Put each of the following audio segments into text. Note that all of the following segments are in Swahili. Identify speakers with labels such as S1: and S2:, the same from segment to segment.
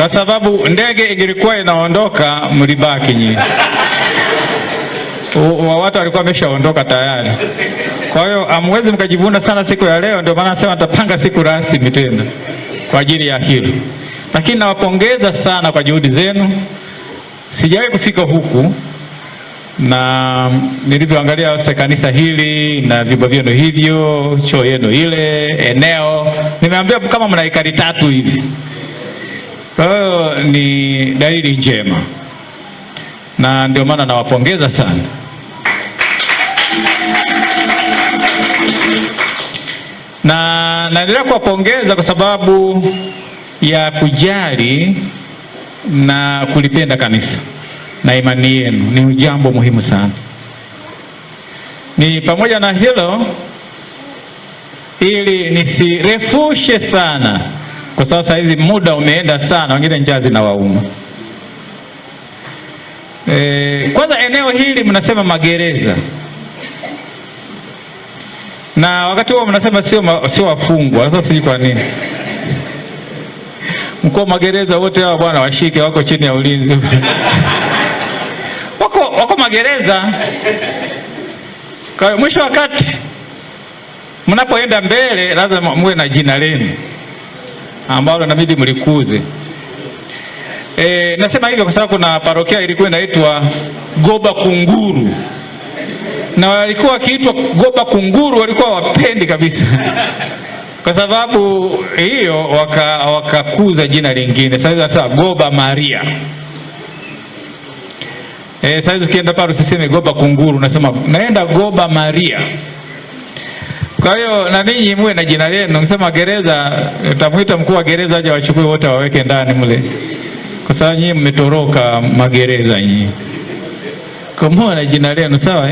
S1: kwa sababu ndege ingilikuwa inaondoka mlibaki nyinyi. Watu walikuwa wameshaondoka tayari. Kwa hiyo hamwezi mkajivuna sana siku ya leo, ndio maana nasema nitapanga siku rasmi tena kwa ajili ya hilo. Lakini nawapongeza sana kwa juhudi zenu. Sijawahi kufika huku, na nilivyoangalia kanisa hili na vyumba vyenu hivyo, choo yenu ile, eneo, nimeambia kama mna ekari 3 hivi. Kwa hiyo ni dalili njema, na ndio maana nawapongeza sana. Na naendelea kuwapongeza kwa sababu ya kujali na kulipenda kanisa na imani yenu. Ni jambo muhimu sana. Ni pamoja na hilo, ili nisirefushe sana kwa sababu saa hizi muda umeenda sana, wengine njaa zinawauma. Kwanza eneo hili mnasema magereza, na wakati huo mnasema sio wafungwa. Sasa sijui kwa nini mkuu magereza wote hao bwana washike, wako chini ya ulinzi. wako magereza. Kwa mwisho wakati mnapoenda mbele, lazima muwe na jina lenu ambalo inabidi mlikuze. Nasema hivyo kwa sababu kuna parokia ilikuwa inaitwa Goba Kunguru, na walikuwa wakiitwa Goba Kunguru walikuwa wapendi kabisa kwa sababu hiyo wakakuza jina lingine. Sasa Goba Maria. Sasa ukienda pale usiseme Goba Kunguru, unasema naenda Goba Maria. Kwa hiyo na ninyi muwe na jina lenu. Unasema gereza, utamuita mkuu wa gereza aje wachukue wote waweke ndani mle, kwa sababu nyinyi mmetoroka magereza nyinyi. Kwa muwe na jina lenu, sawa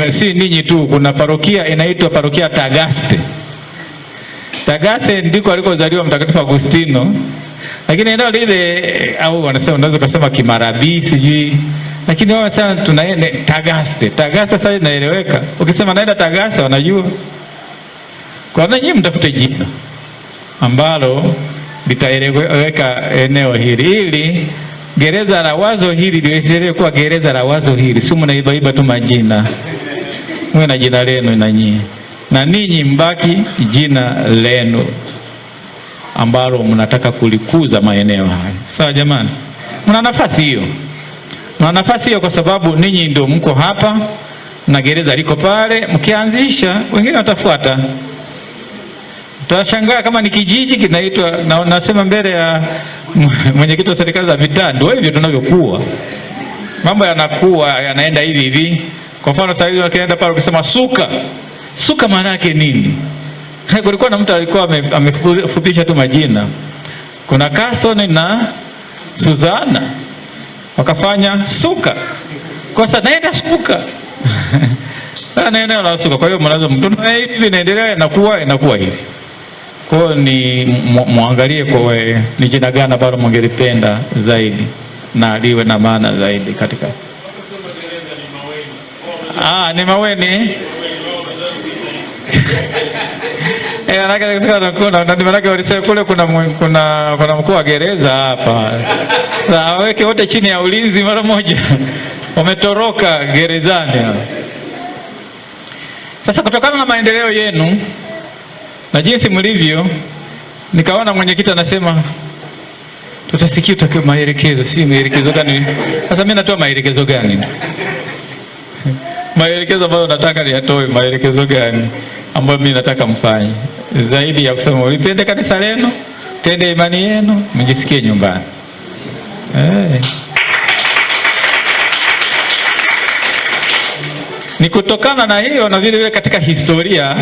S1: si ninyi tu. Kuna parokia inaitwa parokia Tagaste. Tagaste ndiko alikozaliwa Mtakatifu Agustino, lakini eneo lile, au wanasema unaweza kusema Kimarabi sijui, lakini wao sana tunaenda Tagaste. Tagaste sasa inaeleweka. Ukisema naenda Tagaste wanajua. Kwa nini nyinyi mtafute jina ambalo litaeleweka eneo hili, ili gereza la wazo hili liendelee kuwa gereza la wazo hili. Si mnaibaiba tu majina. Mwe na jina lenu na nyinyi. Na ninyi mbaki jina lenu ambalo mnataka kulikuza maeneo haya. Sawa jamani? Mna nafasi hiyo. Mna nafasi hiyo kwa sababu ninyi ndio mko hapa na gereza liko pale. Mkianzisha wengine watafuata. Tutashangaa kama ni kijiji kinaitwa, na nasema mbele ya mwenyekiti wa serikali za mitaa, ndio hivyo tunavyokuwa. Mambo yanakuwa yanaenda hivi hivi. Kwa mfano sasa hivi wakienda pale ukisema Suka. Suka maana yake nini? Kulikuwa na mtu alikuwa amefupisha tu majina. Kuna Carson na Suzana wakafanya Suka. Kwa sababu naenda Suka. Naenda la Suka. Kwa hiyo mnaanza mtu hivi inaendelea inakuwa hivi. Kwa hiyo ni muangalie kwa ni jina gani ambalo mngelipenda zaidi na liwe na maana zaidi katika. Ni Maweni. Manake walisema kule kuna mkuu wa gereza hapa. Sasa waweke wote chini ya ulinzi mara moja. Wametoroka gerezani. Sasa kutokana na maendeleo yenu na jinsi mlivyo, nikaona mwenyekiti anasema tutasikia maelekezo. Si maelekezo gani? Sasa mimi natoa maelekezo gani? Maelekezo ambayo nataka niyatoe, maelekezo gani ambayo mimi nataka mfanye? Zaidi ya kusema ulipende kanisa lenu, tende imani yenu, mjisikie nyumbani. Ni kutokana na hiyo, na vile vile katika historia,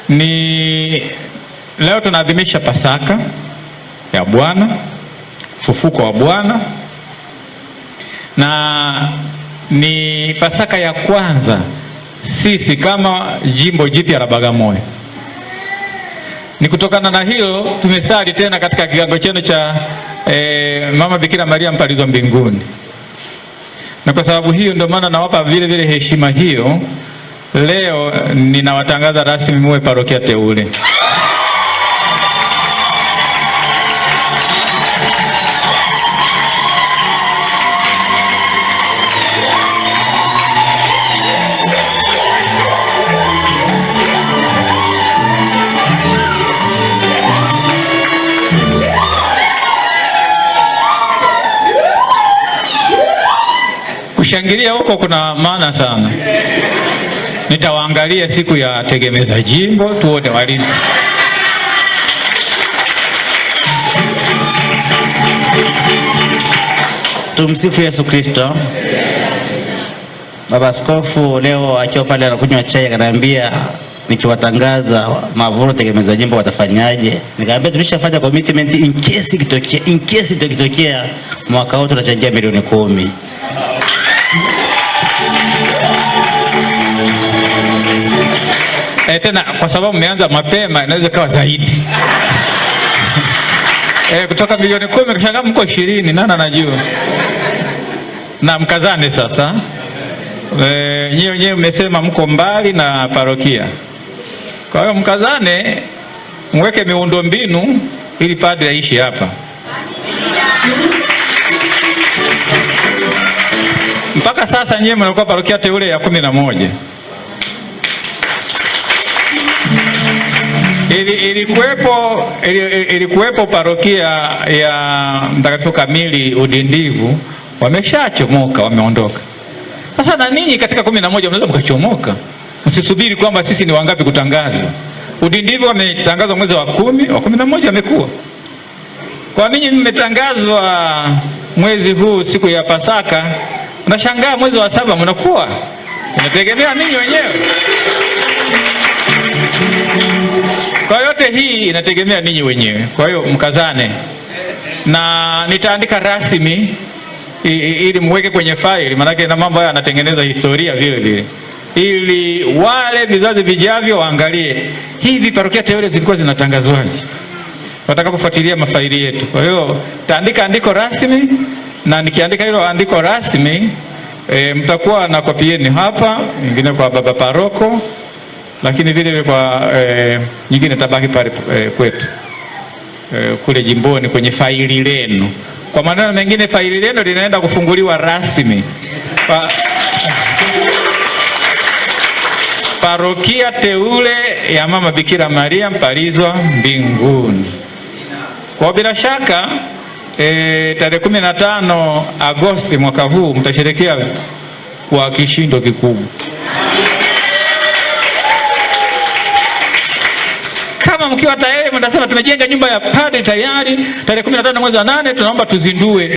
S1: ni leo tunaadhimisha Pasaka ya Bwana, fufuko wa Bwana, na ni Pasaka ya kwanza sisi kama jimbo jipya la Bagamoyo. Ni kutokana na hiyo tumesali tena katika kigango chenu cha Mama Bikira Maria mpalizwa mbinguni. Na kwa sababu hiyo ndio maana nawapa vile vile heshima hiyo. Leo ninawatangaza rasmi muwe parokia teule. kushangilia huko kuna maana sana. Nitawaangalia siku ya tegemeza jimbo tuone walivyo.
S2: Tumsifu Yesu Kristo. Baba Askofu leo akiwa pale anakunywa chai akaniambia nikiwatangaza mavuno tegemeza jimbo watafanyaje? Nikamwambia tulishafanya commitment in case ikitokea mwaka huu tunachangia milioni 10.
S1: Tena kwa sababu mmeanza mapema inaweza kawa zaidi. Kutoka milioni 10 kisha mko 20, nani anajua. Na mkazane sasa. Nyewe mmesema mko mbali na parokia. Kwa hiyo mkazane, mweke miundo mbinu ili padri aishi hapa. Mpaka sasa nyewe mnakuwa parokia teule ya 11. Ilikuwepo parokia ya Mtakatifu Kamili Udindivu, wameshachomoka, wameondoka. Sasa na ninyi katika 11 mnaweza mkachomoka. Msisubiri kwamba sisi ni wangapi kutangazwa. Udindivu wametangazwa mwezi wa 10, wa 11 amekuwa. Kwa ninyi mmetangazwa mwezi huu siku ya Pasaka, unashangaa mwezi wa 7 mnakuwa. Inategemea ninyi wenyewe. Kwa yote hii inategemea ninyi wenyewe. Kwa hiyo mkazane. Na nitaandika rasmi ili muweke kwenye faili, maana na mambo haya yanatengeneza historia vile vile. Ili wale vizazi vijavyo waangalie hizi parokia teule zilikuwa zinatangazwaje. Watakapofuatilia mafaili yetu. Kwa hiyo taandika andiko rasmi, na nikiandika hilo andiko rasmi mtakuwa na kopieni hapa, nyingine kwa baba paroko, lakini vile kwa nyingine tabaki pale kwetu kule jimboni kwenye faili lenu. Kwa maneno mengine faili lenu linaenda kufunguliwa rasmi. Parokia teule ya Mama Bikira Maria Mpalizwa Mbinguni. Kwa bila shaka tarehe 15 Agosti mwaka huu mtasherehekea kwa kishindo kikubwa. Kama mkiwa tayari mnasema tumejenga nyumba ya padri tayari, tarehe 15 mwezi wa 8 tunaomba tuzindue.